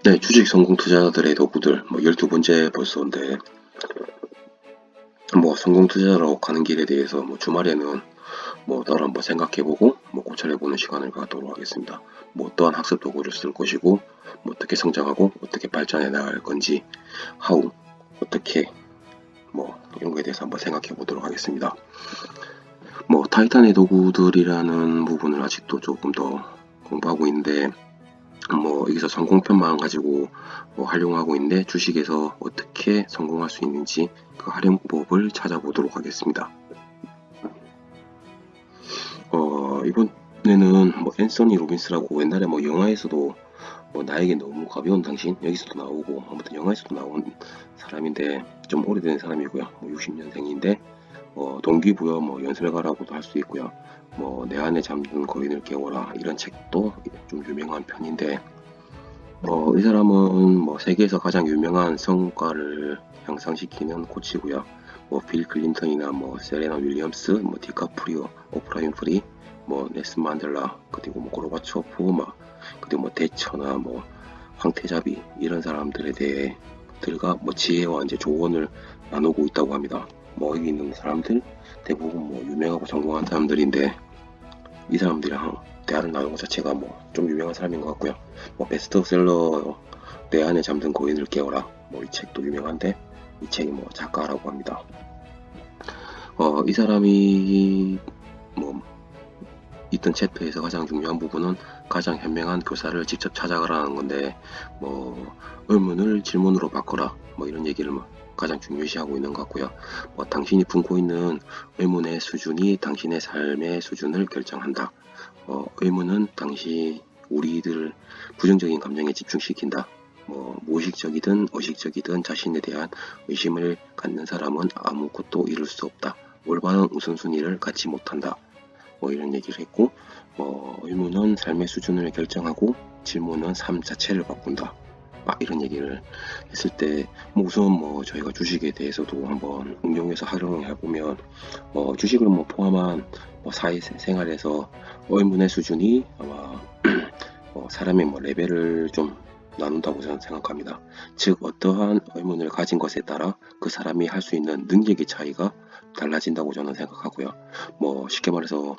네, 주식 성공 투자자들의 도구들, 12번째 벌써인데, 성공 투자자로 가는 길에 대해서 주말에는 따로 한번 생각해보고, 고찰해보는 시간을 갖도록 하겠습니다. 어떠한 학습 도구를 쓸 것이고, 어떻게 성장하고, 어떻게 발전해 나갈 건지, 하우, 어떻게, 이런 거에 대해서 한번 생각해보도록 하겠습니다. 타이탄의 도구들이라는 부분을 아직도 조금 더 공부하고 있는데, 여기서 성공편만 가지고 활용하고 있는데 주식에서 어떻게 성공할 수 있는지 그 활용법을 찾아보도록 하겠습니다. 이번에는 앤서니 로빈스라고 옛날에 영화에서도 나에게 너무 가벼운 당신 여기서도 나오고 아무튼 영화에서도 나온 사람인데 좀 오래된 사람이고요. 60년생인데 동기부여 연설가라고도 할 수 있고요. 내 안에 잠든 거인을 깨워라 이런 책도 좀 유명한 편인데 이 사람은 세계에서 가장 유명한 성과를 향상시키는 코치고요. 빌 클린턴이나 세레나 윌리엄스, 디카프리오, 오프라 윈프리, 넬슨 만델라, 그리고 고르바초프, 그리고 대처나 황태자비 이런 사람들에 대해 들과 지혜와 이제 조언을 나누고 있다고 합니다. 여기 있는 사람들 대부분 유명하고 성공한 사람들인데 이 사람들이랑 대화를 나누는 것 자체가 좀 유명한 사람인 것 같고요. 베스트셀러 내 안에 잠든 거인을 깨워라 이 책도 유명한데 이 책이 작가라고 합니다. 이 사람이 있던 챕터에서 가장 중요한 부분은 가장 현명한 교사를 직접 찾아가라는 건데 의문을 질문으로 바꿔라 이런 얘기를 가장 중요시하고 있는 것 같고요. 당신이 품고 있는 의문의 수준이 당신의 삶의 수준을 결정한다. 의문은 우리들을 부정적인 감정에 집중시킨다. 무의식적이든 의식적이든 자신에 대한 의심을 갖는 사람은 아무것도 이룰 수 없다. 올바른 우선순위를 갖지 못한다. 이런 얘기를 했고 의문은 삶의 수준을 결정하고 질문은 삶 자체를 바꾼다. 이런 얘기를 했을 때 우선 저희가 주식에 대해서도 한번 응용해서 활용을 해보면 주식을 포함한 사회생활에서 의문의 수준이 아마 사람의 레벨을 좀 나눈다고 저는 생각합니다. 즉 어떠한 의문을 가진 것에 따라 그 사람이 할 수 있는 능력의 차이가 달라진다고 저는 생각하고요. 쉽게 말해서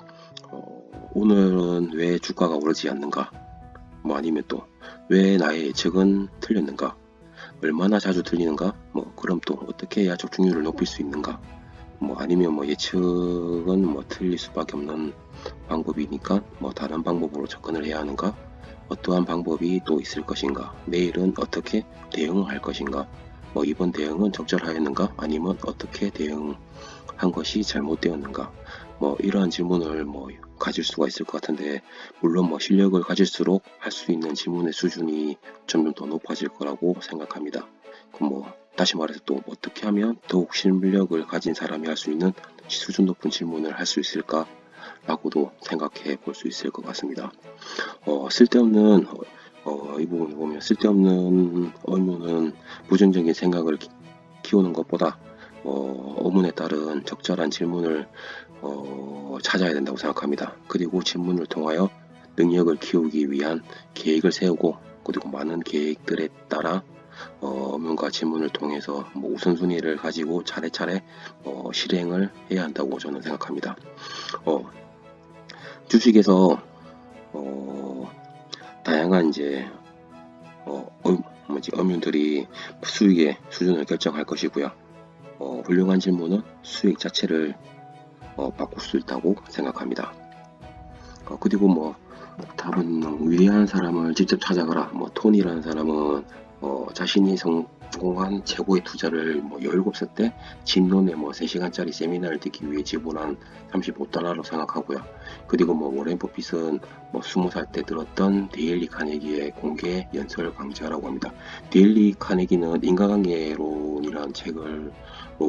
오늘은 왜 주가가 오르지 않는가? 아니면 또 왜 나의 예측은 틀렸는가? 얼마나 자주 틀리는가? 그럼 또 어떻게 해야 적중률을 높일 수 있는가? 아니면 예측은 틀릴 수밖에 없는 방법이니까 다른 방법으로 접근을 해야 하는가? 어떠한 방법이 또 있을 것인가? 내일은 어떻게 대응을 할 것인가? 이번 대응은 적절하였는가? 아니면 어떻게 대응한 것이 잘못되었는가? 이러한 질문을 가질 수가 있을 것 같은데 물론 실력을 가질수록 할 수 있는 질문의 수준이 점점 더 높아질 거라고 생각합니다. 다시 말해서 또 어떻게 하면 더욱 실력을 가진 사람이 할 수 있는 수준 높은 질문을 할 수 있을까? 라고도 생각해 볼 수 있을 것 같습니다. 쓸데없는 이 부분을 보면 쓸데없는 의문은 부정적인 생각을 키우는 것보다 의문에 따른 적절한 질문을 찾아야 된다고 생각합니다. 그리고 질문을 통하여 능력을 키우기 위한 계획을 세우고 그리고 많은 계획들에 따라 의문과 질문을 통해서 우선순위를 가지고 차례차례 실행을 해야 한다고 저는 생각합니다. 주식에서 다양한 이제 의문들이 수익의 수준을 결정할 것이고요. 훌륭한 질문은 수익 자체를 바꿀 수 있다고 생각합니다. 그리고 답은 위대한 사람을 직접 찾아가라. 톤이라는 사람은 자신이 성공한 최고의 투자를 17살 때 진론에 3시간짜리 세미나를 듣기 위해 지불한 $35로 생각하고요. 그리고 워렌 버핏은 20살 때 들었던 데일리 카네기의 공개 연설 강좌라고 합니다. 데일리 카네기는 인간관계론이라는 책을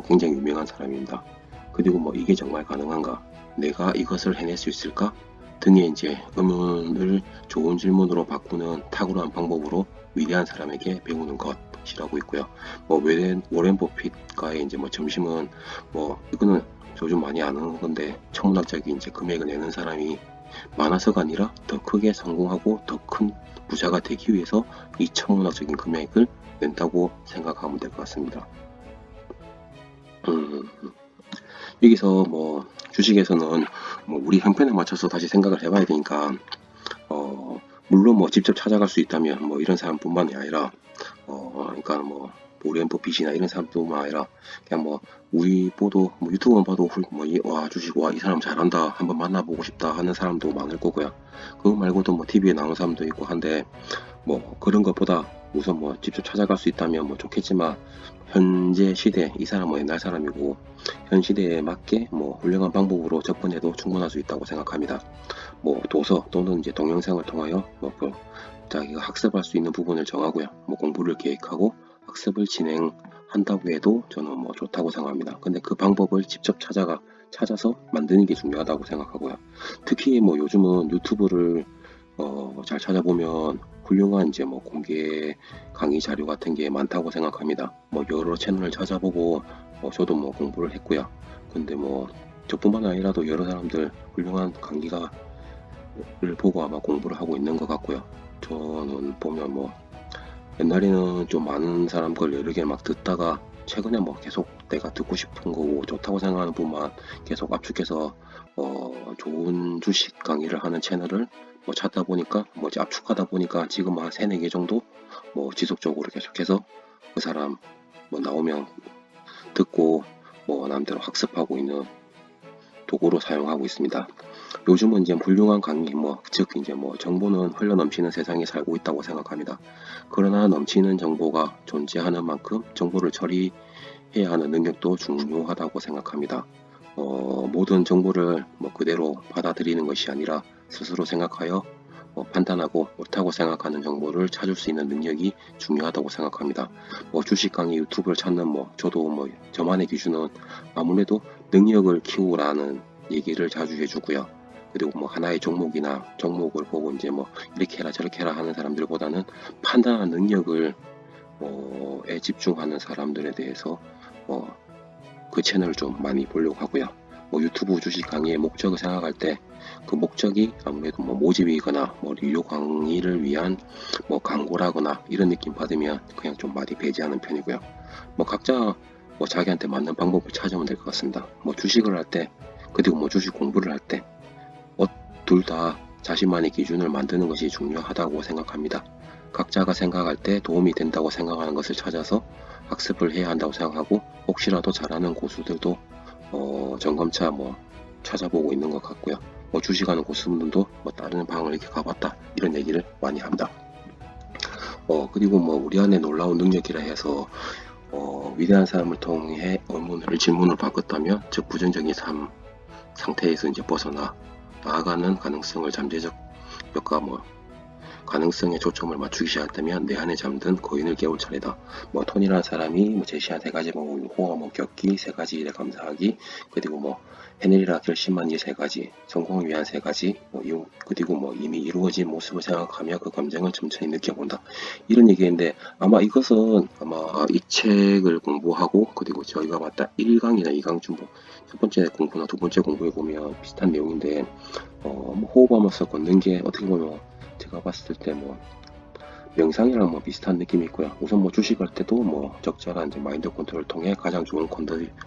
굉장히 유명한 사람입니다. 그리고 이게 정말 가능한가? 내가 이것을 해낼 수 있을까? 등의 이제 의문을 좋은 질문으로 바꾸는 탁월한 방법으로 위대한 사람에게 배우는 것이라고 있고요. 워렌 버핏과의 이제 점심은 이거는 요즘 많이 아는 건데 천문학적인 이제 금액을 내는 사람이 많아서가 아니라 더 크게 성공하고 더 큰 부자가 되기 위해서 이 천문학적인 금액을 낸다고 생각하면 될 것 같습니다. 여기서 뭐 주식에서는 뭐 우리 형편에 맞춰서 다시 생각을 해봐야 되니까 물론 뭐 직접 찾아갈 수 있다면 뭐 이런 사람뿐만이 아니라 그러니까 뭐 오리언 버핏이나 이런 사람뿐만 아니라 그냥 뭐 우리 보도 뭐 유튜브만 봐도 와 주식 와 이 사람 잘한다 한번 만나보고 싶다 하는 사람도 많을 거고요. 그거 말고도 뭐 TV에 나온 사람도 있고 한데 뭐 그런 것보다 우선 뭐 직접 찾아갈 수 있다면 뭐 좋겠지만 현재 시대 이 사람은 옛날 사람이고 현 시대에 맞게 뭐 훌륭한 방법으로 접근해도 충분할 수 있다고 생각합니다. 뭐 도서 또는 이제 동영상을 통하여 자기가 학습할 수 있는 부분을 정하고요. 뭐 공부를 계획하고 학습을 진행한다고 해도 저는 뭐 좋다고 생각합니다. 근데 그 방법을 직접 찾아서 만드는 게 중요하다고 생각하고요. 특히 뭐 요즘은 유튜브를 잘 찾아보면 훌륭한 이제 뭐 공개 강의 자료 같은 게 많다고 생각합니다. 뭐 여러 채널을 찾아보고 저도 뭐 공부를 했고요. 근데 뭐 저뿐만 아니라도 여러 사람들 훌륭한 강의를 보고 아마 공부를 하고 있는 것 같고요. 저는 보면 뭐 옛날에는 좀 많은 사람 걸 여러 개 막 듣다가 최근에 뭐 계속 내가 듣고 싶은 거고 좋다고 생각하는 부분만 계속 압축해서 좋은 주식 강의를 하는 채널을 뭐 찾다 보니까 뭐 이제 압축하다 보니까 지금 한 3-4개 정도 뭐 지속적으로 계속해서 그 사람 뭐 나오면 듣고 뭐 남대로 학습하고 있는 도구로 사용하고 있습니다. 요즘은 이제 훌륭한 강의 즉 이제 뭐 정보는 흘러 넘치는 세상에 살고 있다고 생각합니다. 그러나 넘치는 정보가 존재하는 만큼 정보를 처리해야 하는 능력도 중요하다고 생각합니다. 모든 정보를 뭐 그대로 받아들이는 것이 아니라 스스로 생각하여 판단하고 옳다고 생각하는 정보를 찾을 수 있는 능력이 중요하다고 생각합니다. 뭐 주식 강의 유튜브를 찾는 저도 뭐 저만의 기준은 아무래도 능력을 키우라는 얘기를 자주 해주고요. 그리고 뭐 하나의 종목을 보고 이제 뭐 이렇게 해라 저렇게 해라 하는 사람들보다는 판단하는 능력을 에 집중하는 사람들에 대해서 그 채널을 좀 많이 보려고 하고요. 뭐 유튜브 주식 강의의 목적을 생각할 때 그 목적이 아무래도 뭐 모집이거나 뭐 유료 강의를 위한 뭐 광고라거나 이런 느낌 받으면 그냥 좀 많이 배제하는 편이고요. 뭐 각자 뭐 자기한테 맞는 방법을 찾으면 될 것 같습니다. 뭐 주식을 할 때 그리고 뭐 주식 공부를 할 때 둘 다 자신만의 기준을 만드는 것이 중요하다고 생각합니다. 각자가 생각할 때 도움이 된다고 생각하는 것을 찾아서 학습을 해야 한다고 생각하고 혹시라도 잘하는 고수들도 점검차 찾아보고 있는 것 같고요. 주식하는 고수분들도 다른 방을 이렇게 가봤다 이런 얘기를 많이 합니다. 그리고 우리 안에 놀라운 능력이라 해서 위대한 사람을 통해 질문을 바꿨다면 즉 부정적인 상태에서 이제 벗어나 나아가는 가능성을 잠재적과 가능성에 초점을 맞추기 시작하면 내 안에 잠든 거인을 깨울 차례다. 톤이라는 사람이 제시한 3가지 방법이 호화, 겪기, 3가지 일에 감사하기, 그리고 해내리라 결심한 이 3가지, 성공을 위한 3가지, 그리고 이미 이루어진 모습을 생각하며 그 감정을 천천히 느껴본다. 이런 얘기인데 아마 이것은 이 책을 공부하고 그리고 저희가 봤다 1강이나 2강 중 첫 번째 공부나 두 번째 공부에 보면 비슷한 내용인데 호흡하면서 걷는 게 어떻게 보면 제가 봤을 때 명상이랑 비슷한 느낌이 있고요. 우선 주식할 때도 적절한 이제 마인드 컨트롤을 통해 가장 좋은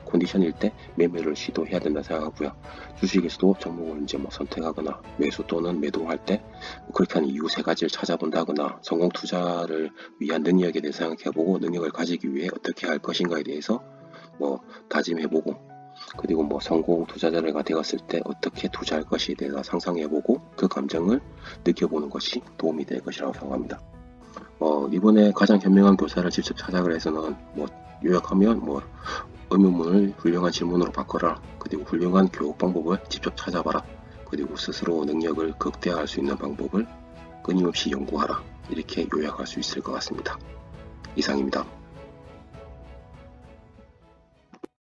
컨디션일 때 매매를 시도해야 된다 생각하고요. 주식에서도 종목을 이제 선택하거나 매수 또는 매도할 때 그렇게 하는 이유 3가지를 찾아본다거나 성공 투자를 위한 능력에 대해 생각해보고 능력을 가지기 위해 어떻게 할 것인가에 대해서 다짐해보고 그리고 성공 투자자가 되었을 때 어떻게 투자할 것에 대해서 상상해보고 그 감정을 느껴보는 것이 도움이 될 것이라고 생각합니다. 이번에 가장 현명한 교사를 직접 찾아가라 해서는 요약하면 의문문을 훌륭한 질문으로 바꿔라. 그리고 훌륭한 교육 방법을 직접 찾아봐라. 그리고 스스로 능력을 극대화할 수 있는 방법을 끊임없이 연구하라. 이렇게 요약할 수 있을 것 같습니다. 이상입니다.